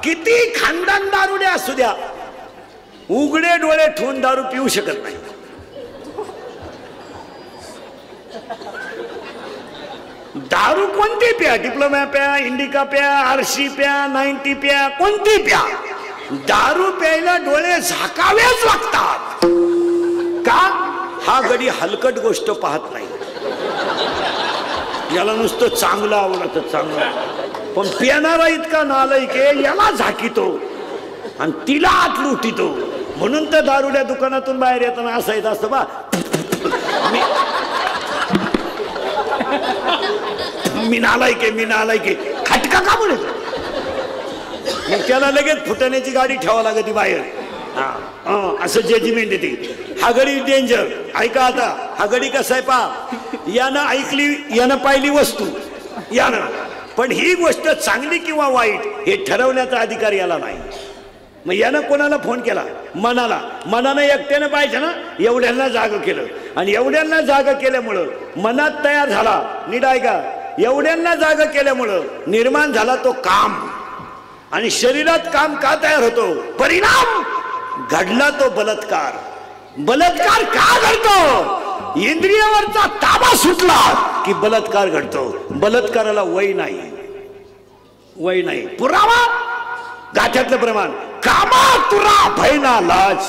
किती खानदान दारुडे असू द्या, उघडे डोळे ठेवून दारू पिऊ शकत नाही. दारू कोणती प्या, डिप्लोमा प्या, इंडिका प्या, आरशी प्या, 90 प्या, कोणती प्या, दारू प्यायला डोळे झाकावेच लागतात. का? हा गडी हलकट गोष्ट पाहत नाही. याला नुसतं चांगलं आवडत, चांगलं. पण पिणारा इतका नालायक आहे, याला झाकीतो आणि तिला आत लुटितो. म्हणून तर दारुड्या दुकानातून बाहेर येताना असं येत असतं बा, मी नालायक आहे, मी नालायक आहे, खटका का म्हणत. मग त्याला लगेच फुटण्याची गाडी ठेवावं लागते बाहेर. असं जजमेंट येते. हा गडी डेंजर. ऐका आता, हा गडी कसा आहे पा, यानं ऐकली, यानं पाहिली वस्तू यानं, पण ही गोष्ट चांगली किंवा वाईट हे ठरवण्याचा अधिकार याला नाही. मग यानं कोणाला फोन केला? मनाला. मनानं एकट्यानं पाहिजे ना, एवढ्यांना जाग केलं आणि एवढ्यांना जाग केल्यामुळं मनात तयार झाला. नीट ऐका, एवढ्यांना जाग केल्यामुळं निर्माण झाला तो काम. आणि शरीरात काम का तयार होतो? परिणाम घडला तो बलात्कार. बलात्कार का घडतो? इंद्रियावरचा ताबा सुटला की बलात्कार घडतो. बलात्काराला वय नाही, वय नाही. पुरावा गाठ्यातलं प्रमाण. कामातुरा भय ना लाज.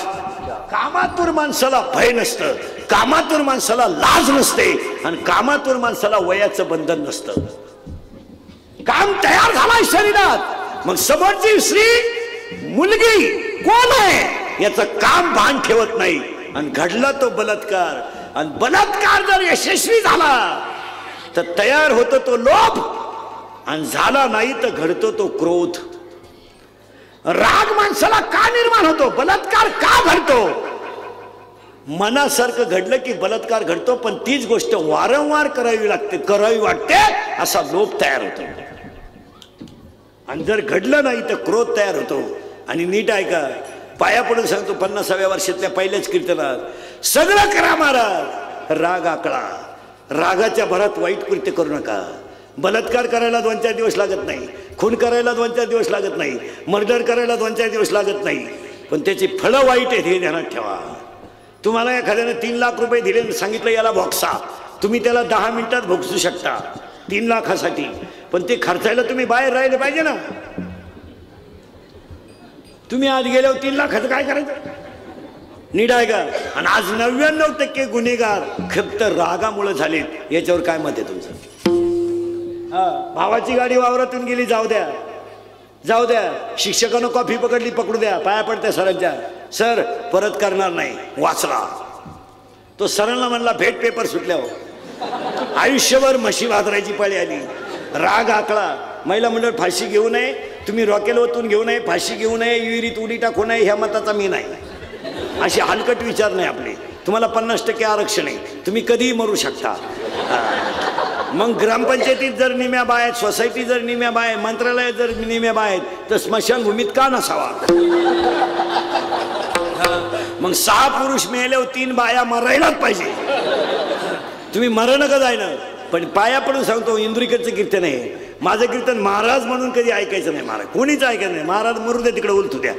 कामातूर माणसाला भय नसतं, कामातूर माणसाला लाज नसते आणि कामातूर माणसाला वयाचं बंधन नसतं. काम तयार झालाय शरीरात, मग समोरची स्त्री मुलगी कोण आहे याचं काम भान ठेवत नाही आणि घडला तो बलात्कार. आणि बलात्कार जर यशस्वी झाला तर तयार होतो तो लोभ आणि झाला नाही तर घडतो तो क्रोध. राग माणसाला का निर्माण होतो? बलात्कार का घडतो? मनासारखं घडलं की बलात्कार घडतो, पण तीच गोष्ट वारंवार करावी लागते, करावी वाटते, असा लोभ तयार होतो. आणि जर घडलं नाही तर क्रोध तयार होतो. आणि नीट ऐका, पाया पडून सांगतो, 50व्या वर्षातल्या पहिल्याच कीर्तनात सगळं करा महाराज, राग आकळा. रागाच्या भरात वाईट कृत्य करू नका. बलात्कार करायला 2-4 दिवस लागत नाही, खून करायला 2-4 दिवस लागत नाही, मर्डर करायला 2-4 दिवस लागत नाही, पण त्याची फळं वाईट आहेत हे ध्यानात ठेवा. तुम्हाला एखाद्याने 3 लाख रुपये दिले आणि सांगितलं याला भोगसा, तुम्ही त्याला 10 मिनिटात भोगसू शकता 3 लाखासाठी, पण ते खर्चायला तुम्ही बाहेर राहिले पाहिजे ना. तुम्ही आज गेल्यावर 3 लाखाचं काय करायचं? नीट आहे का? आणि आज 99% गुन्हेगार फक्त रागामुळे झालेत. याच्यावर काय मत आहे तुमचं? भावाची गाडी वावरातून गेली, जाऊ द्या, जाऊ द्या. शिक्षकानं कॉफी पकडली, पकडू द्या, पाया पडत्या सरांच्या, सर परत करणार नाही, वाचला. तो सरांना म्हणला भेट पेपर सुटल्यावर आयुष्यभर म्हशी वाजरायची पाळी आली. राग आकळा. महिला मंडळ फाशी घेऊ नये, तुम्ही रॉकेल ओतून घेऊ नये, फाशी घेऊ नये, विहिरीत उडी टाकू नये, ह्या मताचा मी नाही. अशी हलकट विचार नाही आपले. तुम्हाला 50% आरक्षण आहे, तुम्ही कधीही मरू शकता. मग ग्रामपंचायतीत जर निम्या बाय आहेत, सोसायटी जर निम्या बाय, मंत्रालयात जर निम्या बाय आहेत, तर स्मशानभूमीत का नसावा? मग 6 पुरुष मिळाल्यावर 3 बाया मरायलाच पाहिजे. तुम्ही मरा नका जायना. पण पाया पडून सांगतो, इंद्रिकेचं कीर्तन आहे माझं. कीर्तन महाराज म्हणून कधी ऐकायचं नाही. महाराज कोणीच ऐकायचं नाही. महाराज मरू दे तिकडे, उलटू द्या.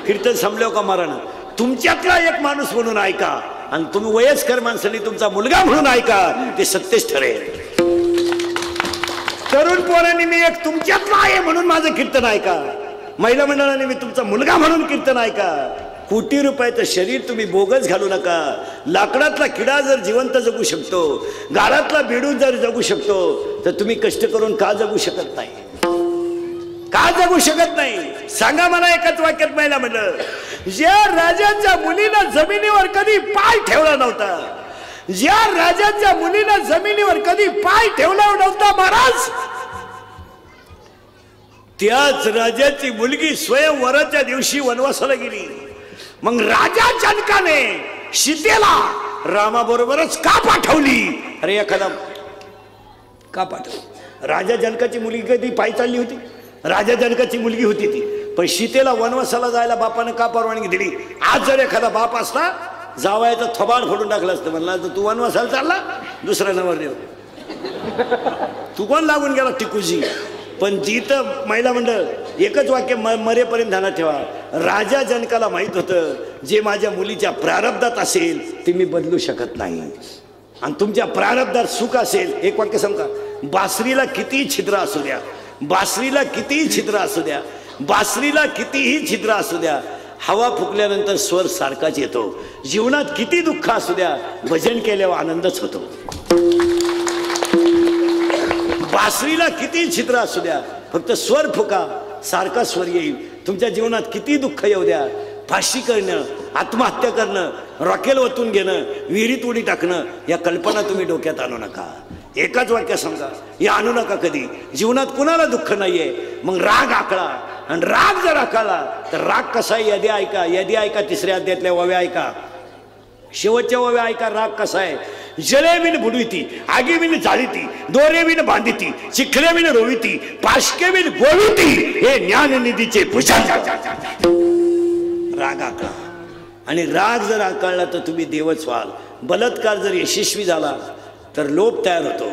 कीर्तन संपल्यावर का माराणं. तुमच्यातला एक माणूस म्हणून ऐका आणि तुम्ही वयस्कर माणसांनी तुमचा मुलगा म्हणून ऐका, ते सत्यच ठरेल. तरुण पोरांनी मी एक तुमच्यातला आहे म्हणून माझं कीर्तन ऐका. महिला मंडळाने मी तुमचा मुलगा म्हणून कीर्तन ऐका. कोटी रुपयाचं शरीर तुम्ही बोगस घालू नका. लाकडातला किडा जर जिवंत जगू शकतो, गाळातला बेडूक जर जगू शकतो, तर तुम्ही कष्ट करून का जगू शकत नाही? का जगू शकत नाही? सांगा मला एकाच वाक्यात. महिला मंडळ, ज्या राजांच्या मुलीनं जमिनीवर कधी पाय ठेवला नव्हता, ज्या राजांच्या मुलीनं जमिनीवर कधी पाय ठेवला नव्हता महाराज, त्याच राजाची मुलगी स्वयंवराच्या दिवशी वनवासाला गेली. मग राजा जनकाने सीतेला रामाबरोबरच का पाठवली? अरे एखादा का पाठवली? राजा जनकाची मुलगी कधी पायी चालली होती? राजा जनकाची मुलगी होती ती. पण सीतेला वनवासाला जायला बापानं का परवानगी दिली? आज जर एखादा बाप असता, जावयाचं थोबाड फोडून टाकलं असतं. म्हणला तर तू वनवासाला चालला, दुसरा नवरदेव, तू कोण लागून गेला टिकूजी. पण जिथं महिला मंडळ एकच वाक्य मरेपर्यंत ध्यानात ठेवा. राजा जनकाला माहित होतं जे माझ्या मुलीच्या प्रारब्धात असेल ते मी बदलू शकत नाही. आणि तुमच्या प्रारब्धात सुख असेल, एक वाक्य सांगा, बासरीला कितीही छिद्र असू द्या, बासरीला कितीही छिद्र असू द्या, बासरीला कितीही छिद्र असू द्या, हवा फुकल्यानंतर स्वर सारखाच येतो. जीवनात किती दुःख असू द्या, भजन केल्यावर आनंदच होतो. बासरीला किती छिद्र असू द्या, फक्त स्वर फुका, सारखा स्वर येईल. तुमच्या जीवनात किती दुःख येऊ द्या, फाशी करणं, आत्महत्या करणं, रॉकेल ओतून घेणं, विहिरीत उडी टाकणं, या कल्पना तुम्ही डोक्यात आणू नका. एकाच वाक्य सांगा, या आणू नका कधी. जीवनात कुणाला दुःख नाहीये, मग राग आकळा. आणि राग जर आकळला तर राग कसा आहे यादी ऐका, यादी ऐका, तिसऱ्या अध्यायातल्या ओव्या ऐका, शेवटच्या ओव्या ऐका. राग कसा आहे? जले विन बुडविती, आगी विन जाळीती, दोरे विन बांधिती, चिखले विन रोविती, पाशके विन गोविती, हे ज्ञाननिधीचे भूषण. राग आकळा. आणि राग जर आकळला तर तुम्ही देवच व्हाल. बलात्कार जर यशस्वी झाला तर लोभ तयार होतो,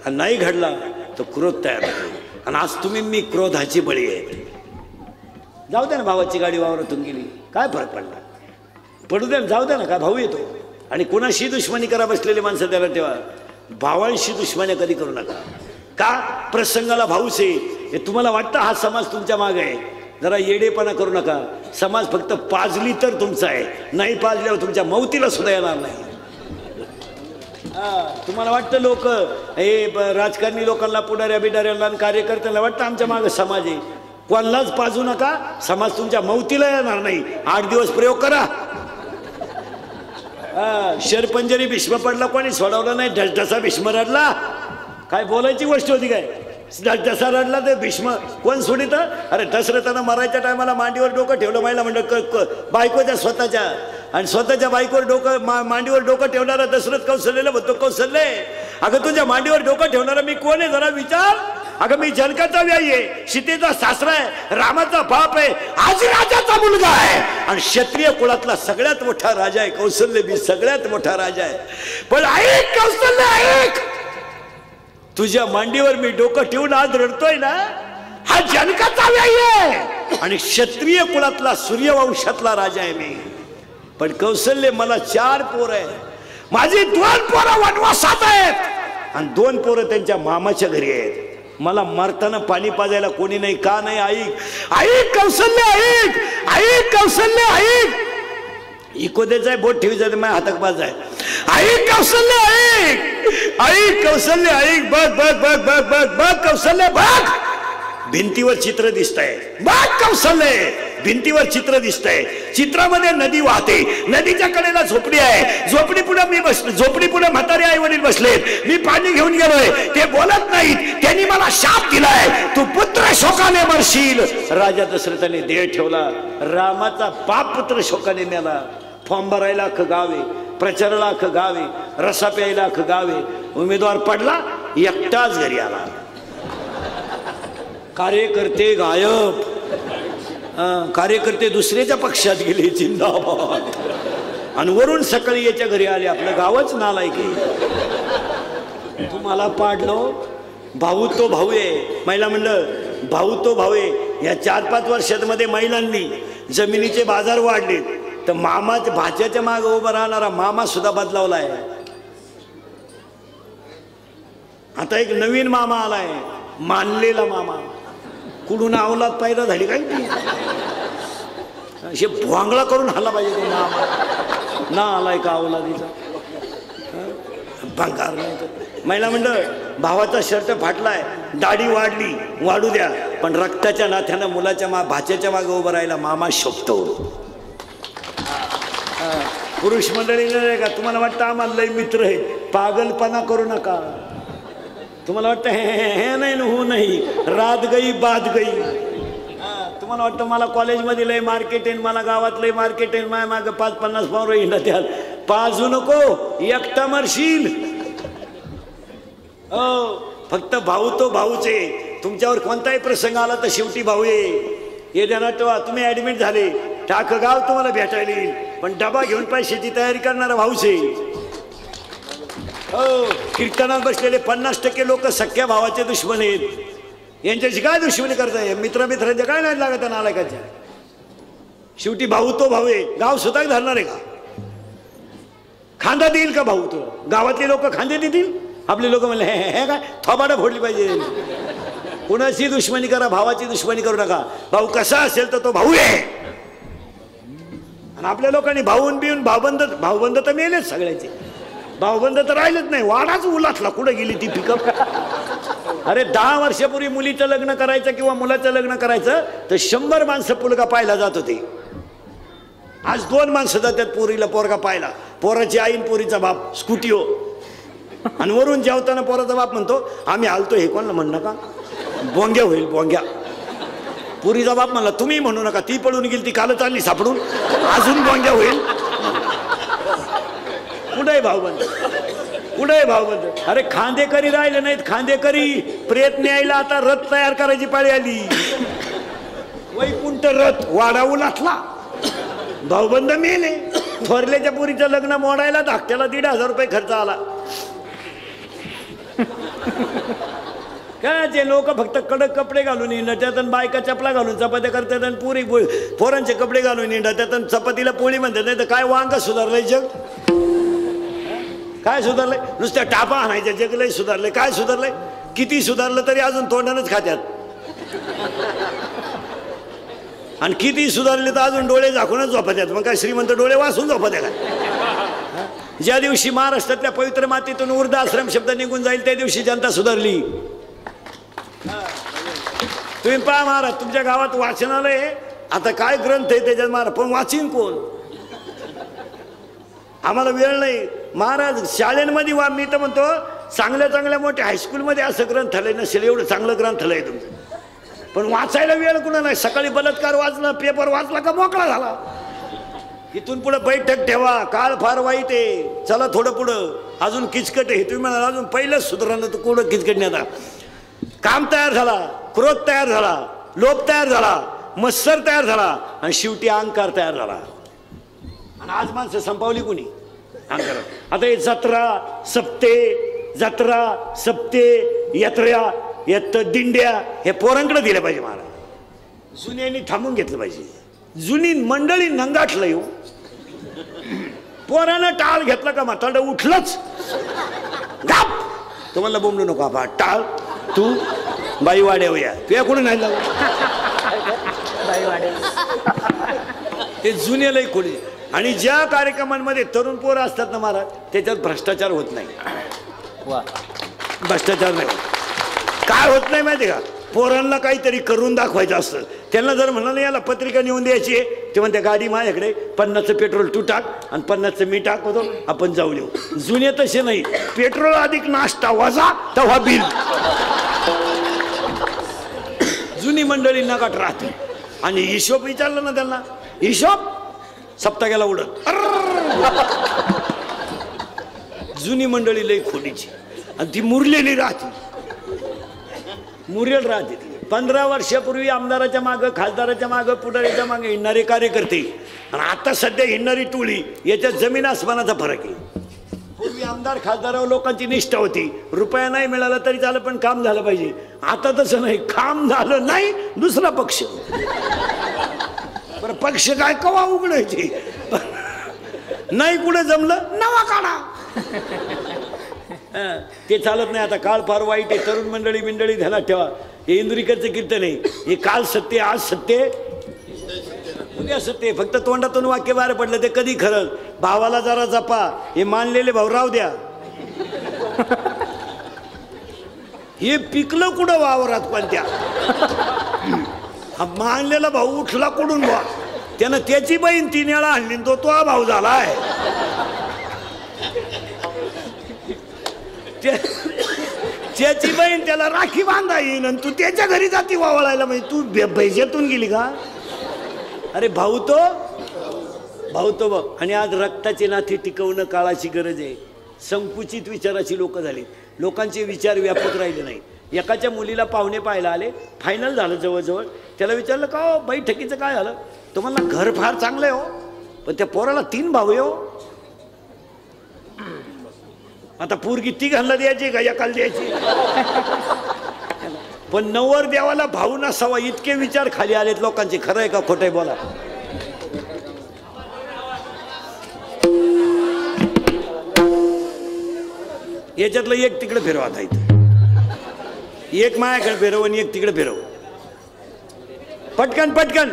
आणि नाही घडला तर क्रोध तयार होतो. आणि आज तुम्ही मी क्रोधाची बळी आहे. जाऊ द्या ना, भावाची गाडी वावरातून गेली, काय फरक पडला, पडू द्या ना, जाऊ द्या ना, काय भाऊ येतो. आणि कुणाशी दुश्मनी करा बसलेली माणसं त्याला तेव्हा, भावांशी दुश्मनी कधी करू नका. का? प्रसंगाला भाऊच आहे. हे तुम्हाला वाटतं हा समाज तुमच्या मागे आहे, जरा येडेपणा करू नका. समाज फक्त पाजली तर तुमचा आहे, नाही पाजल्यावर तुमच्या मौतीला सुद्धा येणार नाही. तुम्हाला वाटतं लोक हे राजकारणी लोकांना, पुढाऱ्या बिडाऱ्यांना आणि कार्यकर्त्यांना वाटतं आमच्या मागे समाज आहे. कोणालाच पाजू नका, समाज तुमच्या मौतीला येणार नाही. 8 दिवस प्रयोग करा. शरपंजरी भीष्म पडला, कोणी सोडवलं नाही. ढसढसा भीष्म रडला, काय बोलायची गोष्ट होती काय? ढसढसा रडला तर भीष्म कोण सोडित? अरे दशरथानं मरायच्या टायमाला मांडीवर डोकं ठेवलं, महिला म्हणलं बायकोच्या स्वतःच्या, आणि स्वतःच्या बायकोवर डोकं मांडीवर डोकं ठेवणारा दशरथ कौशल्यला म्हणतो, कौशल्य अगं तुझ्या मांडीवर डोकं ठेवणारा मी कोण आहे जरा विचार. अगं मी जनकाचा व्यायी आहे, सीतेचा सासरा आहे, रामाचा बाप आहे, आज राजाचा मुलगा आहे, आणि क्षत्रिय कुळातला सगळ्यात मोठा राजा आहे कौशल्य. बी सगळ्यात मोठा राजा आहे. पण ऐक कौशल्य, ऐक, तुझ्या मांडीवर मी डोकं ठेवून आज रडतोय ना, हा जनकाचा व्यायी आहे, आणि क्षत्रिय कुळातला सूर्यवंशातला राजा आहे मी. पण कौशल्य, मला 4 पोरं आहे, माझी 2 पोरं वनवासात आहेत, आणि 2 पोरं त्यांच्या मामाच्या घरी आहेत. मला मरताना पाणी पाजायला कोणी नाही. का नाही? ऐक, ऐक कौशल्य, ऐक, ऐक कौशल्य, ऐक. इको द्यायचंय, बोट ठेवायचं, माझ्या हातात पाज आहे. ऐक कौशल्य, ऐक, ऐक कौशल्य, ऐक. बघ बघ बघ बघ बघ बघ कौशल्य, बघ, भिंतीवर चित्र दिसतंय. बघ कौशल्य, भिंतीवर चित्र दिसतंय. चित्रामध्ये नदी वाहते, नदीच्या कडेला झोपडी आहे, झोपडी पुढे मी बसलो, झोपडी पुढे म्हातारे आई वडील बसलेत, मी पाणी घेऊन गेलोय, ते बोलत नाहीत, त्यांनी मला शाप दिलाय, तू पुत्र शोकाने मरशील. राजा दशरथाने देह ठेवला. रामाचा बाप पुत्र शोकाने मेला. फॉर्म भरायला अख्खं गावे, प्रचाराला अख्खं गावे, रसा प्यायला अख्खं गावे. उमेदवार पडला, एकटाच घरी आला. कार्यकर्ते गायब, कार्यकर्ते दुसऱ्याच्या पक्षात गेले, जिंदाबाद. आणि वरून सकाळी याच्या घरी आले. आपलं गावच नालायक आहे. तुम्हाला पाडलो, भाऊ तो भाऊ आहे. महिला म्हणलं भाऊ तो भाऊ आहे. या 4-5 वर्षांमध्ये महिलांनी जमिनीचे बाजार वाढले, तर मामाच्या भाच्याच्या मागे उभा राहणारा मामा सुद्धा बदलावलाय. आता एक नवीन मामा आलाय, मानलेला मामा. कुठून अवलाद पैदा झाली काय, असे भोंगळा करून हल्ला पाहिजे तो मामा. ना आलाय का अवलादीचा भंगार नाही. तर महिला म्हणलं भावाचा शर्ट फाटलाय, दाढी वाढली, वाढू द्या, पण रक्ताच्या नात्यानं मुलाच्या भाच्याच्या मागे उभं राहायला मामा शोभतो. पुरुष मंडळी नाही का, तुम्हाला वाटतं आम्हाला लय मित्र आहे, पागलपणा करू नका. तुम्हाला वाटतं हे नाही न हो नाही, रात गई बात गई. तुम्हाला वाटतं मला कॉलेजमध्ये लय मार्केट आहे, मला गावात लय मार्केट आहे, माझ्या मागं 5-50 पावरं हिंडत द्याल, पाजू नको, एकटा मरशील. फक्त भाऊ तो भाऊच आहे. तुमच्यावर कोणताही प्रसंग आला तर शेवटी भाऊ आहे, हे ध्यानात ठेवा. तुम्ही ऍडमिट झाले, टाक गाव तुम्हाला भेटायला येईल, पण डबा घेऊन पैशाची तयारी करणारा भाऊच आहे. कीर्तनात बसलेले 50% लोक सख्या भावाचे दुश्मन आहेत. यांच्याशी काय दुश्मनी करताय? मित्रांच्या काय नाही लागत नालायकाच्या. शेवटी भाऊ तो भाऊ आहे. गाव सुद्धा धरणार आहे का? खांदा देईल का भाऊ? तो गावातले लोक खांदे देतील? आपले लोक म्हणले हे काय थोबाडं फोडली पाहिजे. कुणाची दुश्मनी करा, भावाची दुश्मनी करू नका. भाऊ कसा असेल तर तो भाऊ आहे. आणि आपल्या लोकांनी भाऊन बिऊन भाऊबंद तर मेलेच सगळ्याचे. भाऊबंद तर राहिलेच नाही. वाडाच उलाटला. कुठं गेली ती पिकअप? अरे 10 वर्षापूर्वी मुलीचं लग्न करायचं किंवा मुलाचं लग्न करायचं तर 100 माणसं पुलगा पाहायला जात होते. आज 2 माणसं जातात पोरीला पोरगा पाहायला. पोराची आईन पोरीचा बाप स्कूटीओ. आणि वरून जेवताना पोराचा बाप म्हणतो आम्ही आलतो. हे कोणाला म्हण नका, बोंग्या होईल बोंग्या. पुरीचा बाप म्हणला तुम्ही म्हणू नका, ती पळून गेली, ती कालच आली सापडून, अजून बोंग्या होईल. कुठे भाऊबंद? कुठे भाऊबंद? अरे खांदेकरी राहिले नाहीत. खांदेकरी प्रयत्न यायला आता रथ तयार करायची पाळी आली. वैकुंठ रथ वाडा उलाटला. भाऊबंद मेले. थोरल्याच्या पुरीचं लग्न मोडायला धाकट्याला 1,500 रुपये खर्च आला. काय ते लोक फक्त कडक कपडे घालून हिंडतात आणि बायका चपला घालून चपात्या करतात आणि पुरी पोरांचे कपडे घालून हिंडतात आणि चपातीला पोळी म्हणतात. नाही तर काय वांग सुधारलंय जग? काय सुधारलंय? नुसत्या टापा आणायच्या. जग लय सुधारलंय. काय सुधारलंय? किती सुधारलं तरी अजून तोंडानच खात्यात. आणि किती सुधारले तर अजून डोळे झाकूनच झोपत्यात. मग काय श्रीमंत डोळे वाचून झोपत्या का? ज्या दिवशी महाराष्ट्रातल्या पवित्र मातीतून वृद्धाश्रम शब्द निघून जाईल त्या दिवशी जनता सुधारली. तुम्ही पहा महाराज, तुमच्या गावात वाचनालय आता काय ग्रंथ आहे त्याच्यात महाराज, पण वाचीन कोण? आम्हाला वेळ नाही महाराज. शाळेमध्ये मी तर म्हणतो चांगल्या मोठ्या हायस्कूलमध्ये असं ग्रंथालय नसेल एवढं चांगलं ग्रंथालय तुमचं. पण वाचायला वेळ कुणा नाही. सकाळी बलात्कार वाचला, पेपर वाचला का मोकळा झाला. इथून पुढे बैठक ठेवा. काळ फार वाईट आहे. चला थोडं पुढं. अजून किचकट आहे. तुम्ही म्हणाल अजून पहिलंच सुधारणं तर कुठं किचकट आता. काम तयार झाला, क्रोध तयार झाला, लोभ तयार झाला, मत्सर तयार झाला आणि शेवटी अहंकार तयार झाला. आणि आज माणसं संपवली कुणी? अहंकार. आता हे जत्रा सप्ते यात्रा दिंड्या हे पोरांकडे दिल्या पाहिजे महाराज. जुन्यांनी थांबून घेतलं पाहिजे. जुनी मंडळी नंगाटलं येऊ. पोरानं टाळ घेतला का म्हातारं उठलंच. गाप तुम्हाला बोंबलू नको. आपा टाळ तू बाई वाड्या या तुया कोणी नाही लागलं. ते जुने लय कोणी. आणि ज्या कार्यक्रमांमध्ये तरुण पोरं असतात ना महाराज त्याच्यात भ्रष्टाचार होत नाही. भ्रष्टाचार नाही. काय होत नाही माहिती का? पोरांना काहीतरी करून दाखवायचं असतं. त्यांना जर म्हणाले याला पत्रिका नेऊन द्यायची आहे ते म्हणते गाडी माझ्याकडे 50चं पेट्रोल तू टाक आणि 50चं मी टाकतो आपण जाऊन येऊ. जुने तसे नाही. पेट्रोल अधिक नाश्ता वजा तेव्हा बिल. जुनी मंडळी नगाट राहते. आणि हिशोब विचारलं ना त्यांना, हिशोब सप्ताहाला उडत. जुनी मंडळी लई खोलीची आणि ती मुरलेली राहते. मुरेल राहते. 15 वर्षापूर्वी आमदाराच्या मागं, खासदाराच्या मागं, पुढाऱ्याच्या मागं हिंडणारे कार्यकर्ते आणि आता सध्या हिंडणारी टोळी याच्यात जमीन आसमानाचा फरक आहे. पूर्वी आमदार खासदारावर लोकांची निष्ठा होती. रुपया नाही मिळाला तरी झालं पण काम झालं पाहिजे. आता तसं नाही. काम झालं नाही दुसरा पक्ष. बरं पक्ष काय कवा उघडायचे? नाही कुठे जमलं नवा काढा. ते चालत नाही. आता काळ फार वाईट आहे. तरुण मंडळी ध्यानात ठेवा. हे इंदुरीकरचं कीर्तन आहे. हे काल सत्य आज सत्य उद्या सत्य. फक्त तोंडातून वाक्य बाहेर पडलं ते कधी खरं. भावाला जरा जपा. हे मानलेले भाऊ राव द्या. हे पिकलं कुठं वावरात पण त्या मानलेला भाऊ उठला कुठून बा. त्यानं त्याची बहीण 3 वेळा आणली तो भाऊ झाला आहे. त्याची बहीण त्याला राखी बांधा येईन आणि तू त्याच्या घरी जाती वावळायला. म्हणजे तू बैजेतून गेली का? अरे भाऊ तो बघ. आणि आज रक्ताची नाती टिकवणं काळाची गरज आहे. संकुचित विचाराची लोक झाली. लोकांचे विचार व्यापक राहिले नाही. एकाच्या मुलीला पाहुणे पाहायला आले. फायनल झालं जवळजवळ. त्याला विचारलं का हो बैठकीचं काय झालं? तो म्हणला घर फार चांगलं आहे हो पण त्या पोराला 3 भाऊ आहे हो. आता पोरगी 3 घालला द्यायची का एकाला द्यायची? पण नवरदेवाला भाऊ नसावा इतके विचार खाली आलेत लोकांचे. खरं आहे का खोटं आहे बोला. याच्यातलं एक तिकडे फिरवा आता इथं, एक माझ्याकडे फिरव आणि एक तिकडे फिरव. पटकन पटकन.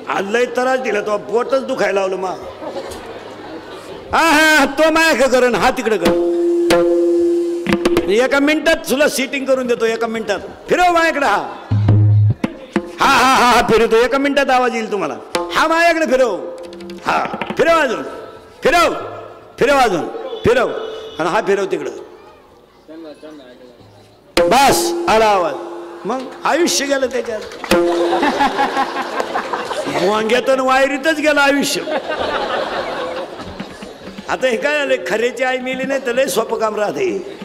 आज लय त्रास दिला तो, पोटच दुखायला लावलं मा. हा हा तो माझ्याकडे करण, हा तिकडे कर. एका मिनिटात तुला सीटिंग करून देतो, एका मिनिटात. फिरव माझ्याकडे. हा हा हा हा हा फिरवतो, एका मिनिटात आवाज येईल तुम्हाला. हा माझ्याकडे फिरव. हा फिरव अजून, फिरव फिरव अजून फिरव, आणि हा फिरव तिकडं. बस आला आवाज. मग आयुष्य गेलं त्याच्यात. वांग्यातून वायरीतच गेलं आयुष्य. आता हे काय झालं, खरेची आई मिली नाही तर लय सोपं काम राहते.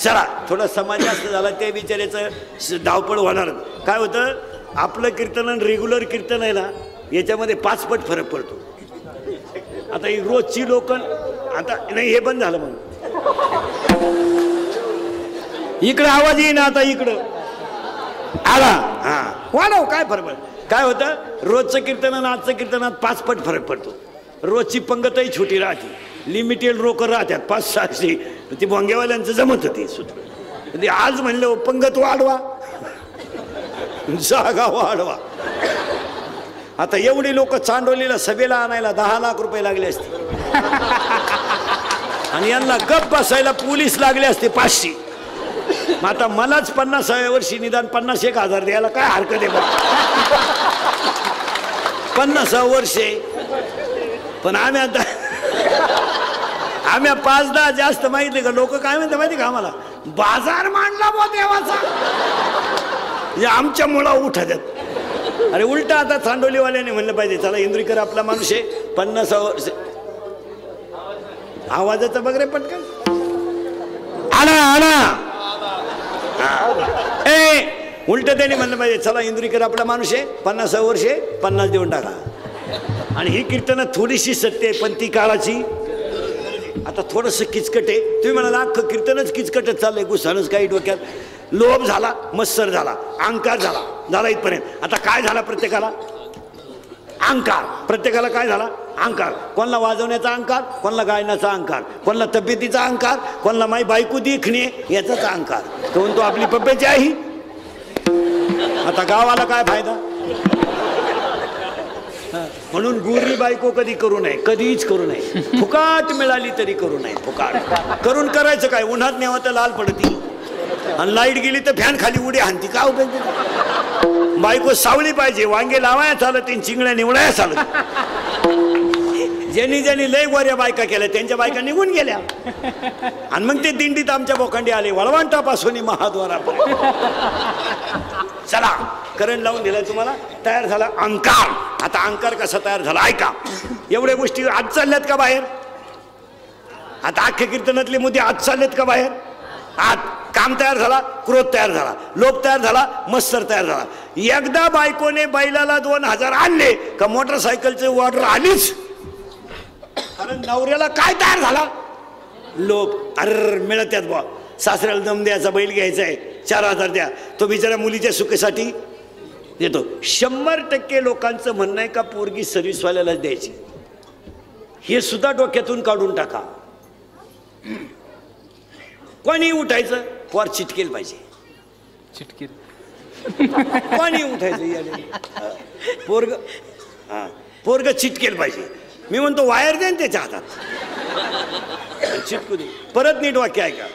चला थोडा समाज जास्त झाला ते बिचारायचं धावपळ होणार. काय होतं आपलं कीर्तन आणि रेग्युलर कीर्तन आहे ना, याच्यामध्ये 5 पट फरक पडतो. आता ही रोजची लोक आता नाही, हे बंद झालं. मग इकडं आवाज येईना, आता इकडं आला. हा वाढव. काय फरक पडत, काय होतं रोजचं कीर्तन आणि आजचं कीर्तनात 5 पट फरक पडतो. रोजची पंगतही छोटी राहते, लिमिटेड रोकं राहतात 500-600. ती भोंगेवाल्यांचं जमत होती सूत्र. आज म्हणलं पंगत वाढवा, जागा वाढवा. आता एवढी लोक चांडोलीला सभेला आणायला 10 लाख रुपये लागले असते, आणि यांना गप बसायला पोलीस लागले असते 500. मग आता मलाच 50व्या वर्षी निदान 50,000 द्यायला काय हरकत आहे बा. 50 वर्षे. पण आम्ही आता 5-10 जास्त माहिती का. लोक काय म्हणते माहिती का आम्हाला, बाजार मांडला बो देवाचा, आमच्या मुळा उठा देत. अरे उलटा आता चांडोलीवाल्याने म्हणलं पाहिजे, चला इंद्रीकर आपला माणूस आहे 50 वर्ष. आवाजाचा बघ रे पटकन. आला आला. ए उलट त्याने म्हणलं पाहिजे, चला इंद्रीकर आपला माणूस आहे 50 वर्षे 50 देऊन टाका. आणि ही कीर्तनात थोडीशी सत्य आहे, पण ती काळाची आता थोडंसं किचकट आहे. तुम्ही म्हणाला अख्खं कीर्तनच किचकटच चाललंय, गुसानच काही डोक्यात. लोभ झाला, मत्सर झाला, अहंकार झाला इथपर्यंत. आता काय झाला प्रत्येकाला, अहंकार. प्रत्येकाला काय झाला, अहंकार. कोणाला वाजवण्याचा अहंकार, कोणाला गायनाचा अहंकार, कोणाला तब्येतीचा अहंकार, कोणाला माई बायको देखणे याचाच अहंकार. तो म्हणतो आपली पप्प्याची आई. आता गावाला काय फायदा. म्हणून गुरी बायको कधी करू नये, कधीच करू नये. फुकाट मिळाली तरी करू नये. फुकाट करून करायचं काय, उन्हात न्यावं तर लाल पडती, आणि लाईट गेली तर फॅन खाली उडी हाणती. का उपयोग. बायको सावली पाहिजे, वांगे लावाया चालत, चिंगड्या निवडाया चालत. ज्यांनी लय गोऱ्या बायका केल्या त्यांच्या बायका निघून गेल्या, आणि मग ते दिंडीत आमच्या बोखंडी आले वळवंटापासून महाद्वारापर्यंत. चला करंट लावून दिलाय तुम्हाला. तयार झाला अहंकार. आता अहंकार कसा तयार झाला ऐका. एवढ्या गोष्टी आज चालल्यात का बाहेर. आता अख्ख्या कीर्तनातले मुद्दे आज चाललेत का बाहेर. आज काम तयार झाला, क्रोध तयार झाला, लोभ तयार झाला, मत्सर तयार झाला. एकदा बायकोने बैलाला 2000 आणले का मोटरसायकलचे ऑर्डर आलीच. कारण नवऱ्याला काय तयार झाला, लोभ. अरे मिळत बा, सासऱ्याला दम द्यायचा, बैल घ्यायचा आहे 4000 द्या. तो बिचारा मुलीच्या सुखेसाठी देतो. 100% लोकांचं म्हणणं आहे का पोरगी सर्व्हिसवाल्यालाच द्यायची. हे सुद्धा डोक्यातून काढून टाका. कोणी उठायचं, पोर चिटकेल पाहिजे. चिटकेल कोणी उठायचं, पोरग चिटकेल पाहिजे. मी म्हणतो वायर द्या त्याच्या हातात, चिटकू दे. परत नीट वाक्य ऐका.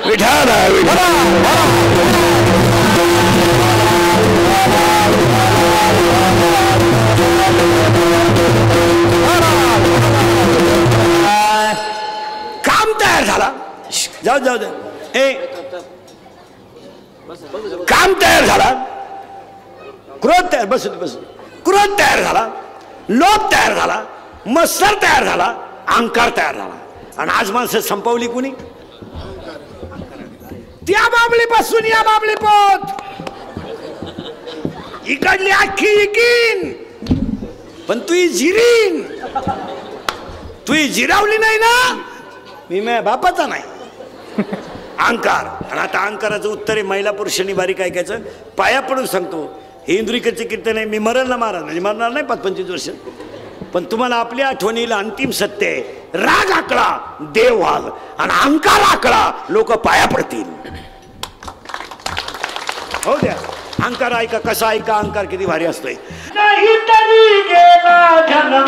विठाला काम तयार झाला. जाऊ दे. काम तयार झाला, क्रोध तयार क्रोध तयार झाला, लोभ तयार झाला, मत्सर तयार झाला, अहंकार तयार झाला. आणि आज माणसं संपवली कुणी, त्या बाबळीपासून या बाबळी पोत इकडली अख्खी इकीन, पण तू जिरीन. तू जिरावली नाही ना, मी माझ्या बापाचा नाही. अहंकार. आणि आता अहंकाराचं उत्तर आहे महिला पुरुषांनी बारीक ऐकायचं. पाया पडून सांगतो, हे इंद्रिकचे कीर्तन आहे. मी मरल ना महाराज, म्हणजे मरणार नाही 25 वर्ष, पण तुम्हाला आपल्या आठवणीला अंतिम सत्य आहे. राग आकळा देव व्हाल आणि अहंकार आकळा लोक पाया पडतील. हो द्या अहंकार ऐका, कसा ऐका अहंकार किती भारी असतोय. नाही तरी गेला जन्म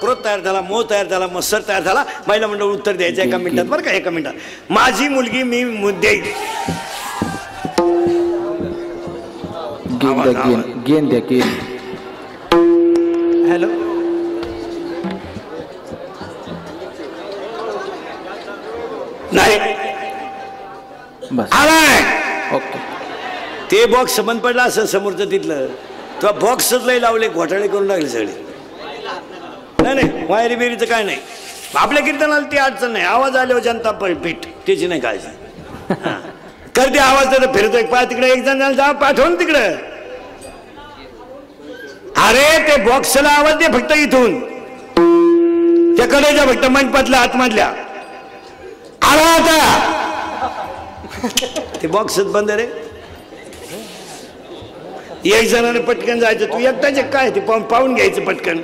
क्रोध तयार झाला, मोह तयार झाला, मत्सर तयार झाला. महिला मंडळ उत्तर द्यायचं एका मिनिटात, बरं का, एका मिनिटात. माझी मुलगी मी देईन. हॅलो, नाही ओके. ते बॉक्स बंद पडला असं समोरचं तिथलं, तो बॉक्सच लई लावले, घोटाळे करून लागले सगळे. नाही नाही वायरी बिरीचं काय नाही. आपल्या कीर्तनाला ती अडचण नाही. आवाज आल्यावर जनता पीठ त्याची नाही काळजी. करते आवाज तर फिरतोय पा तिकडे, एक जण जा पाठवून तिकडे. अरे ते बॉक्सला आवाज दे फक्त इथून, त्या कडेच्या फक्त मंडपातल्या आतमधल्या. आला आता ते बॉक्सच बंद रे. एक जणाने पटकन जायचं, तू एकटाच काय ते पाहून घ्यायचं पटकन.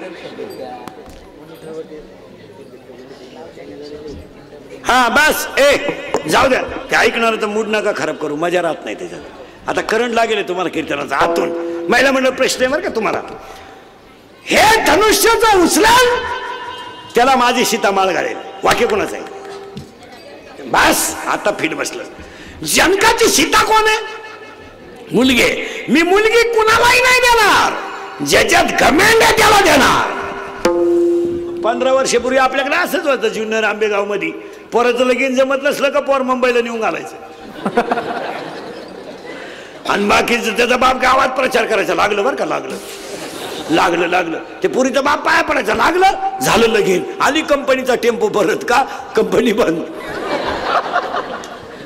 हा बस, जाऊ द्या. ते ऐकणार तर मूड नका खराब करू, मजा राहत नाही त्याच्यात. आता करंट लागेल तुम्हाला कीर्तनाचा आतून. महिला मंडळ प्रश्न आहे बरं का तुम्हाला. हे धनुष्याचा उचलाल त्याला माझी सीता माळ घालेल. वाक्य कोणाचं आहे? बस आता फिट बसलं. जनकाची सीता कोण आहे? मुलगी. मी मुलगी कुणालाही नाही देणार, ज्याच्यात घमेंड आहे त्याला देणार. 15 वर्षापूर्वी आपल्याकडे असंच होतं जुन्नर आंबेगाव मध्ये. पोराचं लगीन जमत नसलं का पोर मुंबईला नेऊन घालायचं, आणि बाकीचं त्याचा बाप गावात प्रचार करायचा. लागलं बरं का, लागलं. ते पुरीचा बाप पाया पडायचा. लागलं, झालं लगीन. आली कंपनीचा टेम्पो परत का कंपनी बंद.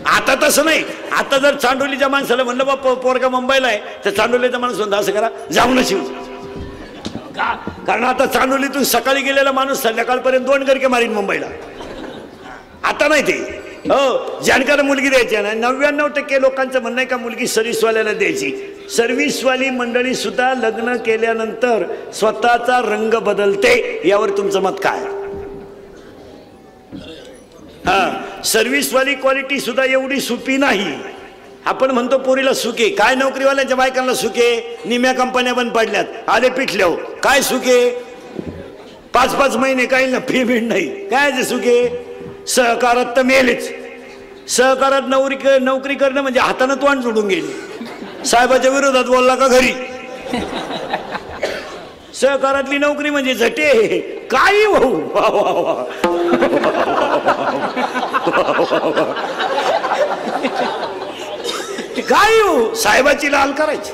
आता तसं नाही. आता जर चांडोलीच्या माणसाला म्हणलं बा पोरगा मुंबईला आहे, तर चांडोलीचा माणूस म्हणतो असं करा, जाऊन शिव. कारण आता चांडोलीतून सकाळी गेलेला माणूस संध्याकाळपर्यंत 2 गरके मारीन मुंबईला. आता नाही ते. हो, जानकाला मुलगी द्यायची ना. 99% लोकांचं म्हणणं आहे का मुलगी सर्व्हिसवाल्याला द्यायची. सर्व्हिसवाली मंडळी सुद्धा लग्न केल्यानंतर स्वतःचा रंग बदलते. यावर तुमचं मत काय? हा, सर्व्हिसवाली क्वालिटी सुद्धा एवढी सोपी नाही. आपण म्हणतो पोरीला सुके, काय नोकरीवाल्याच्या बायकांना सुके, निम्या कंपन्या बंद पडल्यात, आले पिठल्या, काय सुके, 5-5 महिने काही ना पेमेंट नाही, काय सुके. सहकारात तर मेलेच. सहकारात नोकरी करणं म्हणजे हातानं तोंड जोडून गेली. साहेबाच्या विरोधात बोलला का घरी. सहकारातली नोकरी म्हणजे झटे काही भाऊ. काय हो, साहेबाची लाल करायची,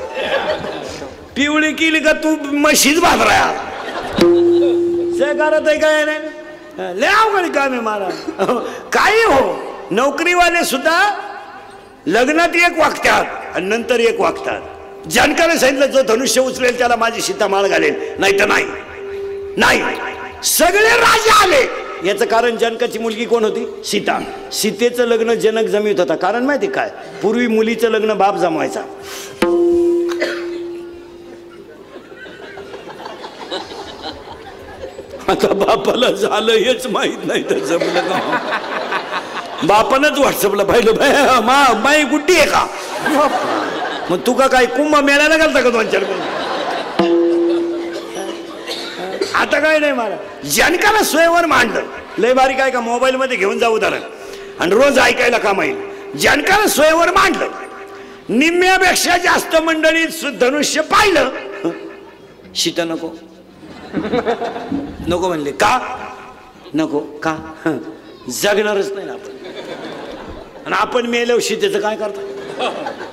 पिवळी केली का तू म्हशीच भाजरा. सहकारात आहे काय नाही, लय अवघड काम आहे मला. काय हो, नोकरीवाले सुद्धा लग्नात एक वागतात आणि नंतर एक वागतात. जानकाने सांगितलं जो धनुष्य उचलेल त्याला माझी सीता माळ घालेल, नाही तर नाही. नाही, सगळे राजे आले. याचं कारण जनकाची मुलगी कोण होती? सीता. सीतेचं लग्न जनक जमीत होता. कारण माहिती काय, पूर्वी मुलीचं लग्न बाप जमवायचा. आता बापाला झालं हेच माहित नाही तर जमलं का. बापानच व्हॉट्सअपला पाहिलं, माई गुड्डी आहे का. मग तू का काय कुंभ मेळ्याला घालता का 2-4 आता काय नाही. मला जनकाला स्वयंवर मांडलं, लय बारीक आहे का, मोबाईल मध्ये घेऊन जाऊ उदाहरण आणि रोज ऐकायला काम येईल. जनकाला स्वयंवर मांडलं, निम्म्यापेक्षा जास्त मंडळीत धनुष्य पाहिलं. सीता नको नको म्हणले. का नको? का जगणारच नाही आपण. आणि आपण मेल्यावर सीतेचं काय करता.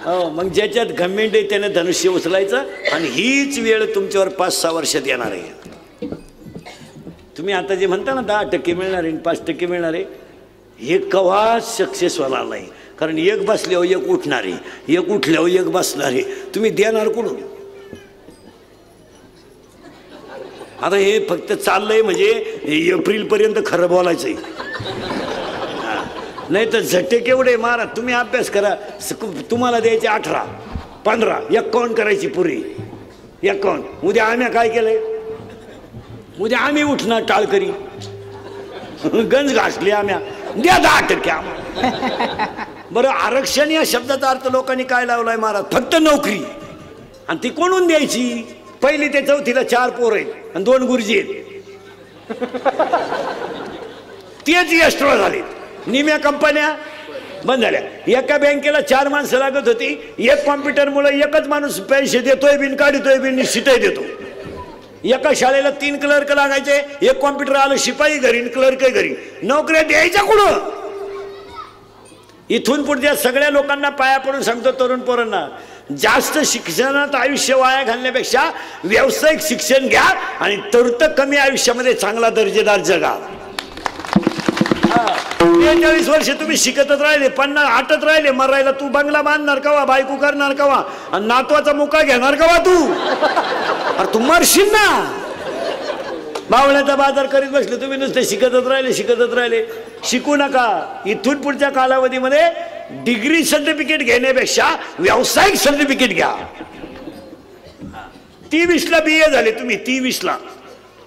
हो, मग ज्याच्यात घमेंड आहे त्याने धनुष्य उचलायचं. आणि हीच वेळ तुमच्यावर 5-6 वर्षात येणार आहे. तुम्ही आता जे म्हणता ना 10% मिळणार आहे, 5% मिळणार आहे, हे कवाच सक्सेस होणार नाही. कारण एक बसल्यावर एक उठणार आहे, एक उठल्यावर एक बसणार आहे. तुम्ही देणार कुठून? आता हे फक्त चाललंय म्हणजे एप्रिल पर्यंत खरं बोलायचंय. नाही तर झटे केवढे मारा. तुम्ही अभ्यास करा. तुम्हाला द्यायचे 18, 15, 51 करायची पुरी 51. उद्या आम्ही काय केलंय, उद्या आम्ही उठणार टाळकरी, गंज घासली आम्ही, द्या 10% आम्हाला. बरं, आरक्षण या शब्दाचा अर्थ लोकांनी काय लावलाय महाराज? फक्त नोकरी. आणि ती कोणून द्यायची? 1ली ते 4थीला 4 पोरं आहेत आणि 2 गुरुजी आहेत. तेच एस्ट्रो झाले. निम्या कंपन्या बंद झाल्या. एका बँकेला 4 माणसं लागत होती. एक कॉम्प्युटरमुळे एकच माणूस पैसे देतोय बिन, काढतोय बिन, निश्चितही देतो. एका शाळेला 3 क्लर्क लागायचे. एक कॉम्प्युटर आलं, शिपाई घरी, क्लर्क घरी. नोकऱ्या द्यायच्या कुठं? इथून पुढच्या सगळ्या लोकांना पाया पडून सांगतो, तरुण पोरांना, जास्त शिक्षणात आयुष्य वाया घालण्यापेक्षा व्यावसायिक शिक्षण घ्या आणि तरत कमी आयुष्यामध्ये चांगला दर्जेदार जगा. 43 वर्ष तुम्ही शिकतच राहिले, 50 आटत राहिले. मरायला तू बंगला बांधणार कवा, बायको करणार कवा, आणि नातवाचा मुका घेणार कवा तू? अरे तू मरशील ना. बावळ्याचा बाजार करीत बसले तुम्ही, नुसते शिकतच राहिले. शिकू नका. इथून पुढच्या कालावधीमध्ये डिग्री सर्टिफिकेट घेण्यापेक्षा व्यावसायिक सर्टिफिकेट घ्या. 23ला BA झाले तुम्ही. 23ला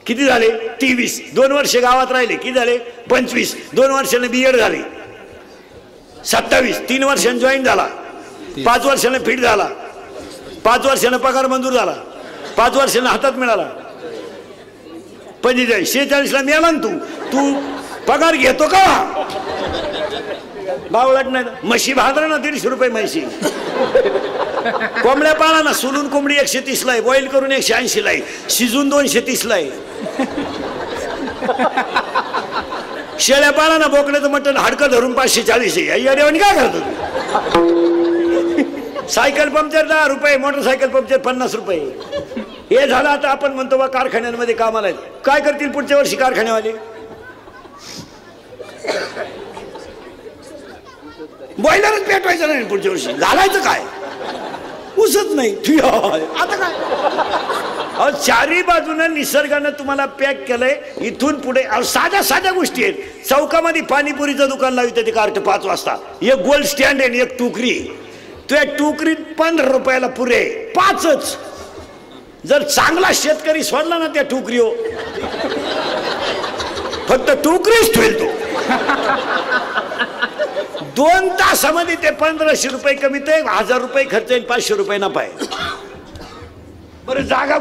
किती झाले? 23. 2 वर्ष गावात राहिले, किती झाले? 25. 2 वर्षाने BEd झाले. 27. 3 वर्षांनी जॉईन झाला. 5 वर्षाने फिट झाला. 5 वर्षाने पगार मंजूर झाला. 5 वर्षाने हातात मिळाला. 45. 46ला मिळाला ना तू पगार घेतो का? बावळट नाही. म्हशी भाजरा ना 150 रुपये म्हशी. कोंबड्या पाळा ना, सोलून कोंबडी 130ला आहे, बॉईल करून 180ला आहे, शिजून 230ला आहे. शेळ्या पाळा ना, बोकड्याचं मटण हाडकं धरून 540 आहे. या देवानी काय करतो? सायकल पंक्चर 10 रुपये, मोटरसायकल पंक्चर 50 रुपये. हे झालं. आता आपण म्हणतो बा कारखान्यांमध्ये कामाला आहेत. काय करतील पुढच्या वर्षी कारखान्यावाले? बॉयलरच पेटवायचं नाही पुढच्या वर्षी. घालायचं काय? उसच नाही. आता काय अहो चारी बाजूने निसर्गानं तुम्हाला पॅक केलंय. इथून पुढे साध्या साध्या गोष्टी आहेत. चौकामध्ये पाणीपुरीचं दुकान लावते ते कार्ट 5 वाजता. एक गोल्ड स्टँड आहे, एक टोकरी. त्या टोकरीत 15 रुपयाला पुरे 5च. जर चांगला शेतकरी सोडला ना त्या टोकरीवर, फक्त टोकरीच ठेवेल तो. 2 तासामध्ये ते 1500 रुपये कमी, ते 1000 रुपये खर्च, 500 रुपये नफा आहे. बरं जागा